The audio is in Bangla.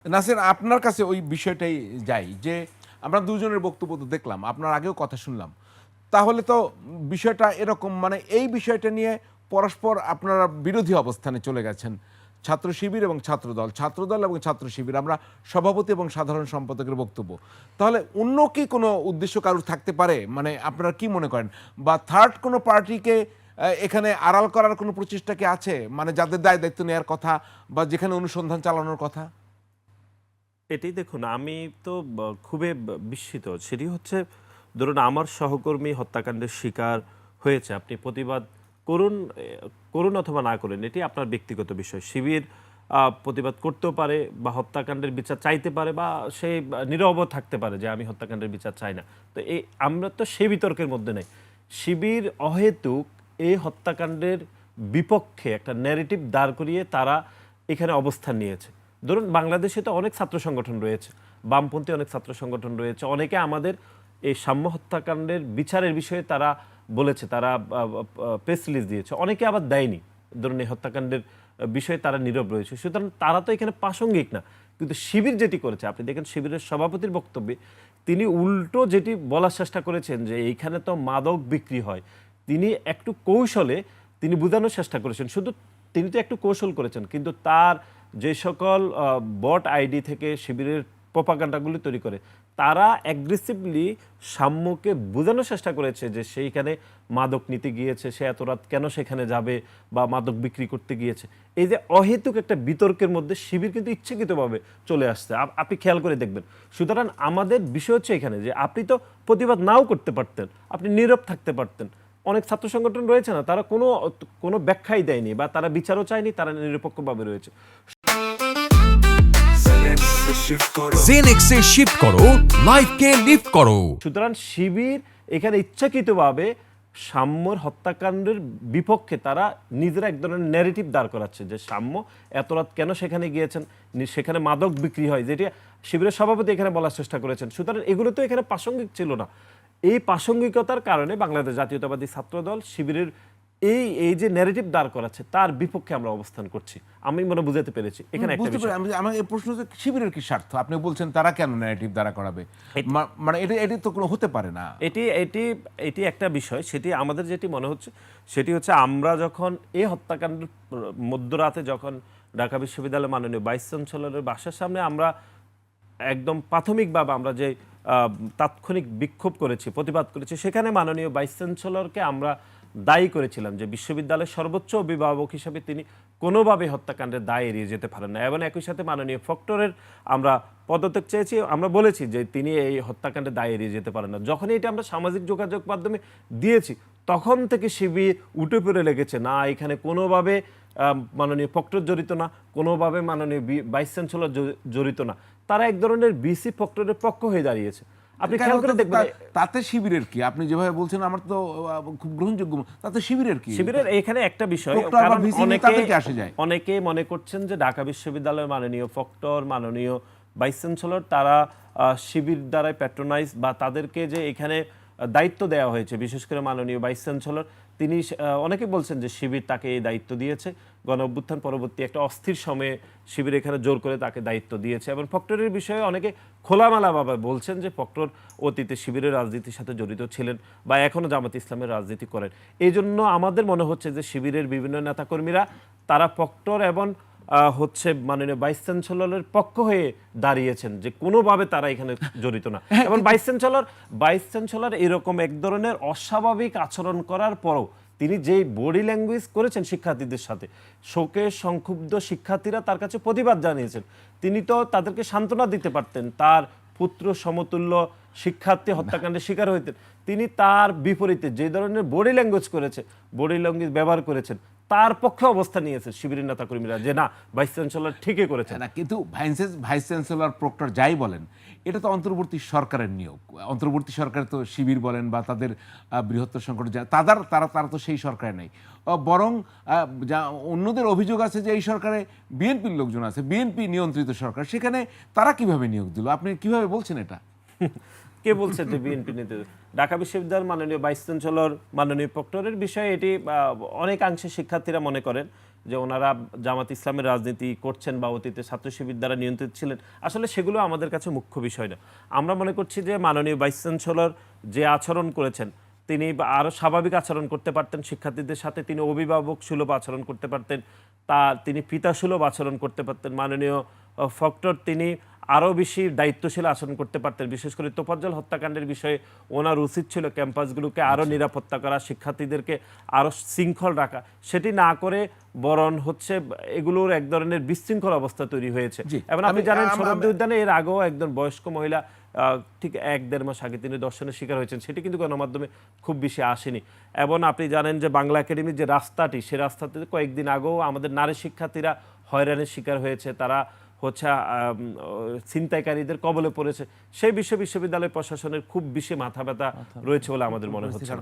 নাসির, আপনার কাছে ওই বিষয়টাই যাই যে আমরা দুজনের বক্তব্য তো দেখলাম, আপনার আগেও কথা শুনলাম। তাহলে তো বিষয়টা এরকম, মানে এই বিষয়টা নিয়ে পরস্পর আপনারা বিরোধী অবস্থানে চলে গেছেন, ছাত্র শিবির এবং ছাত্রদল, ছাত্রদল এবং ছাত্র শিবির, আমরা সভাপতি এবং সাধারণ সম্পাদকের বক্তব্য। তাহলে অন্য কি কোনো উদ্দেশ্য কারোর থাকতে পারে? মানে আপনারা কি মনে করেন, বা থার্ড কোনো পার্টিকে এখানে আড়াল করার কোনো প্রচেষ্টা কি আছে, মানে যাদের দায় দায়িত্ব নেওয়ার কথা বা যেখানে অনুসন্ধান চালানোর কথা? এটাই দেখুন, আমি তো খুবই বিস্মিত। সেটি হচ্ছে, ধরুন আমার সহকর্মী হত্যাকাণ্ডের শিকার হয়েছে, আপনি প্রতিবাদ করুন করুন অথবা না করেন, এটি আপনার ব্যক্তিগত বিষয়। শিবির প্রতিবাদ করতেও পারে বা হত্যাকাণ্ডের বিচার চাইতে পারে, বা সে নীরব থাকতে পারে যে আমি হত্যাকাণ্ডের বিচার চাই না। তো এই আমরা তো সেই বিতর্কের মধ্যে নেই। শিবির অহেতুক এই হত্যাকাণ্ডের বিপক্ষে একটা ন্যারেটিভ দাঁড় করিয়ে তারা এখানে অবস্থান নিয়েছে। ধরুন বাংলাদেশে তো অনেক ছাত্র সংগঠন রয়েছে, বামপন্থী অনেক ছাত্র সংগঠন রয়েছে, অনেকে আমাদের এই সাম্য হত্যাকাণ্ডের বিচারের বিষয়ে তারা বলেছে, তারা প্রেস রিলিজ দিয়েছে, অনেকে আবার দেয়নি। ধরুন এই হত্যাকাণ্ডের বিষয়ে তারা নীরব রয়েছে, সুতরাং তারা তো এখানে প্রাসঙ্গিক না। কিন্তু শিবির যেটি করেছে, আপনি দেখেন শিবিরের সভাপতির বক্তব্যে তিনি উল্টো যেটি বলার চেষ্টা করেছেন যে এইখানে তো মাদক বিক্রি হয়, তিনি একটু কৌশলে তিনি বোঝানোর চেষ্টা করেছেন। শুধু তিনি তো একটু কৌশল করেছেন, কিন্তু তার যে সকল বট আইডি থেকে শিবিরের প্রপাগান্ডাগুলি তৈরি করে, তারা অ্যাগ্রেসিভলি সাম্যকে বোঝানোর চেষ্টা করেছে যে সেইখানে মাদক নিতে গিয়েছে, সে এত রাত কেন সেখানে যাবে, বা মাদক বিক্রি করতে গিয়েছে। এই যে অহেতুক একটা বিতর্কের মধ্যে শিবির কিন্তু ইচ্ছাকৃতভাবে চলে আসছে, আপনি খেয়াল করে দেখবেন। সুতরাং আমাদের বিষয় হচ্ছে এখানে যে আপনি তো প্রতিবাদ নাও করতে পারতেন, আপনি নীরব থাকতে পারতেন। অনেক ছাত্র সংগঠন রয়েছে না, তারা কোনো কোনো ব্যাখ্যাই দেয়নি বা তারা বিচারও চায়নি, তারা নিরপেক্ষভাবে রয়েছে। জেনেক্সে শিফট করো, লাইফকে লিফট করো। সুতরাং শিবির এখানে ইচ্ছাকৃতভাবে সাম্যর হত্যাকাণ্ডের বিপক্ষে তারা নিজেরা এক ধরনের ন্যারেটিভ দাঁড় করাচ্ছে যে সাম্য এত রাত কেন সেখানে গিয়েছেন, সেখানে মাদক বিক্রি হয়, যেটি শিবিরের সভাপতি এখানে বলার চেষ্টা করেছেন। সুতরাং এগুলো তো এখানে প্রাসঙ্গিক ছিল না। এই প্রাসঙ্গিকতার কারণে বাংলাদেশ জাতীয়তাবাদী ছাত্রদল শিবিরের এই এই যে ন্যারেটিভ দাঁড় করাচ্ছে তার বিপক্ষে আমরা অবস্থান করছি। আমি মনে বুঝাতে পেরেছি এখানে একটা বুঝতে পারি। বিষয়। আমার এই প্রশ্ন হচ্ছে শিবিরের কি স্বার্থ? আপনি বলছেন তারা কেন ন্যারেটিভ দ্বারা করাবে, মানে এটি তো কোনো হতে পারে না। এটি এটি এটি একটা বিষয়, সেটি আমাদের যেটি মনে হচ্ছে সেটি হচ্ছে আমরা যখন এই হত্যাকাণ্ডের মধ্যরাতে যখন ঢাকা বিশ্ববিদ্যালয়ের মাননীয় ভাইস চ্যান্সেলরের বাসার সামনে আমরা একদম প্রাথমিকভাবে আমরা যে তাৎক্ষণিক বিক্ষোভ করেছি, প্রতিবাদ করেছি, সেখানে মাননীয় ভাইস চ্যান্সেলরকে আমরা দায়ী করেছিলাম যে বিশ্ববিদ্যালয়ের সর্বোচ্চ অভিভাবক হিসেবে তিনি কোনোভাবে হত্যাকাণ্ডের দায় এড়িয়ে যেতে পারেন না, এবং একই সাথে মাননীয় ফক্টরের আমরা পদত্যাগ চেয়েছি। আমরা বলেছি যে তিনি এই হত্যাকাণ্ডের দায় এড়িয়ে যেতে পারেন না। যখনই এটা আমরা সামাজিক যোগাযোগ মাধ্যমে দিয়েছি, তখন থেকে শিবির উঠে পড়ে লেগেছে, না এখানে কোনোভাবে মাননীয় ফক্টর জড়িত না, কোনোভাবে মাননীয় ভাইস চ্যান্সেলর জড়িত না। তারা এক ধরনের বিসি ফক্টরের পক্ষ হয়ে দাঁড়িয়েছে। আপনি খেয়াল করে দেখবেন তাতে শিবিরের কি? আপনি যেভাবে বলছেন আমার তো খুব গ্রহণযোগ্য, তাতে শিবিরের কি? শিবিরের এখানে একটা বিষয়, ফক্টর বা কারণ ভিসি নিয়ে তাদেরকে আসে যায়। অনেকে মনে করছেন যে ঢাকা বিশ্ববিদ্যালয়ের মাননীয় ফক্টর, মাননীয় ভাইস চ্যান্সেলর তারা শিবির দ্বারা প্যাট্রোনাইজ, বা তাদেরকে যে এখানে দায়িত্ব দেওয়া হয়েছে, বিশেষ করে মাননীয় ভাইস চ্যান্সেলর তিনি অনেকে বলছেন যে শিবির তাকে এই দায়িত্ব দিয়েছে, গণ অভ্যুত্থান পরবর্তী একটা অস্থির সময়ে শিবির এখানে জোর করে তাকে দায়িত্ব দিয়েছে। এবং ফক্টরের বিষয়ে অনেকে খোলামেলাভাবে বলছেন যে ফক্টর অতীতে শিবিরের রাজনীতির সাথে জড়িত ছিলেন বা এখনও জামাত ইসলামের রাজনীতি করেন। এই জন্য আমাদের মনে হচ্ছে যে শিবিরের বিভিন্ন নেতাকর্মীরা তারা ফক্টর এবং হচ্ছে মাননীয় ভাইস চ্যান্সেলরের পক্ষ হয়ে দাঁড়িয়েছেন, যে কোনোভাবে তারা এখানে জড়িত না। এবং ভাইস চ্যান্সেলর এরকম এক ধরনের অস্বাভাবিক আচরণ করার পরও তিনি যেই বডি ল্যাঙ্গুয়েজ করেছেন শিক্ষার্থীদের সাথে, শোকে সংক্ষুব্ধ শিক্ষার্থীরা তার কাছে প্রতিবাদ জানিয়েছেন, তিনি তো তাদেরকে সান্ত্বনা দিতে পারতেন। তার পুত্র সমতুল্য শিক্ষার্থী হত্যাকাণ্ডের শিকার হইতেন, তিনি তার বিপরীতে যে ধরনের বডি ল্যাঙ্গুয়েজ করেছে, বডি ল্যাঙ্গুয়েজ ব্যবহার করেছেন, তার পক্ষে অবস্থান নিয়েছে শিবিরের নেতাকর্মীরা যে না, ভাইস চ্যান্সেলর ঠিকই করেছেন। না, কিন্তু ভাইস চ্যান্সেলর প্রক্টর যাই বলেন, এটা তো অন্তর্বর্তী সরকারের নিয়োগ। অন্তর্বর্তী সরকার তো শিবির বলেন বা তাদের বৃহত্তর সংগঠন তারা তো সেই সরকারে নেই। বরং যা অন্যদের অভিযোগ আছে যে এই সরকারে বিএনপির লোকজন আছে, বিএনপি নিয়ন্ত্রিত সরকার, সেখানে তারা কিভাবে নিয়োগ দিল? আপনি কিভাবে বলছেন এটা? কে বলছে যে বিএনপি নিতে? ঢাকা বিশ্ববিদ্যালয়ের মাননীয় ভাইস চ্যান্সেলর, মাননীয় প্রক্টরের বিষয়ে এটি অনেকাংশে শিক্ষার্থীরা মনে করেন যে ওনারা জামাত ইসলামের রাজনীতি করছেন বা অতীতে ছাত্র শিবির দ্বারা নিয়ন্ত্রিত ছিলেন, আসলে সেগুলো আমাদের কাছে মুখ্য বিষয় না। আমরা মনে করছি যে মাননীয় ভাইস চ্যান্সেলর যে আচরণ করেছেন, তিনি আরও স্বাভাবিক আচরণ করতে পারতেন শিক্ষার্থীদের সাথে, তিনি অভিভাবক সুলভ আচরণ করতে পারতেন, তিনি পিতা সুলভ আচরণ করতে পারতেন। মাননীয় ফক্টর তিনি আরও বেশি দায়িত্বশীল আচরণ করতে পারতেন। বিশেষ করে তোফাজ্জল হত্যাকাণ্ডের বিষয়ে ওনার উচিত ছিল ক্যাম্পাসগুলোকে আরও নিরাপত্তা করা, শিক্ষার্থীদেরকে আরও শৃঙ্খল রাখা। সেটি না করে বরং হচ্ছে এগুলোর এক ধরনের বিশৃঙ্খল অবস্থা তৈরি হয়েছে। এবং আপনি জানেন শরৎদি উদ্যানে এর আগেও একজন বয়স্ক মহিলা ঠিক 1-1.5 মাস আগে তিনি দর্শনের শিকার হয়েছেন, সেটি কিন্তু গণমাধ্যমে খুব বেশি আসেনি। এবং আপনি জানেন যে বাংলা একাডেমির যে রাস্তাটি, সে রাস্তাতে কয়েকদিন আগেও আমাদের নারী শিক্ষার্থীরা হয়রানির শিকার হয়েছে, তারা হচ্ছে ছিনতাইকারীদের কবলে পড়েছে। সেই বিষয়ে বিশ্ববিদ্যালয় প্রশাসনের খুব বেশি মাথা ব্যথা রয়েছে বলে আমাদের মনে হচ্ছে।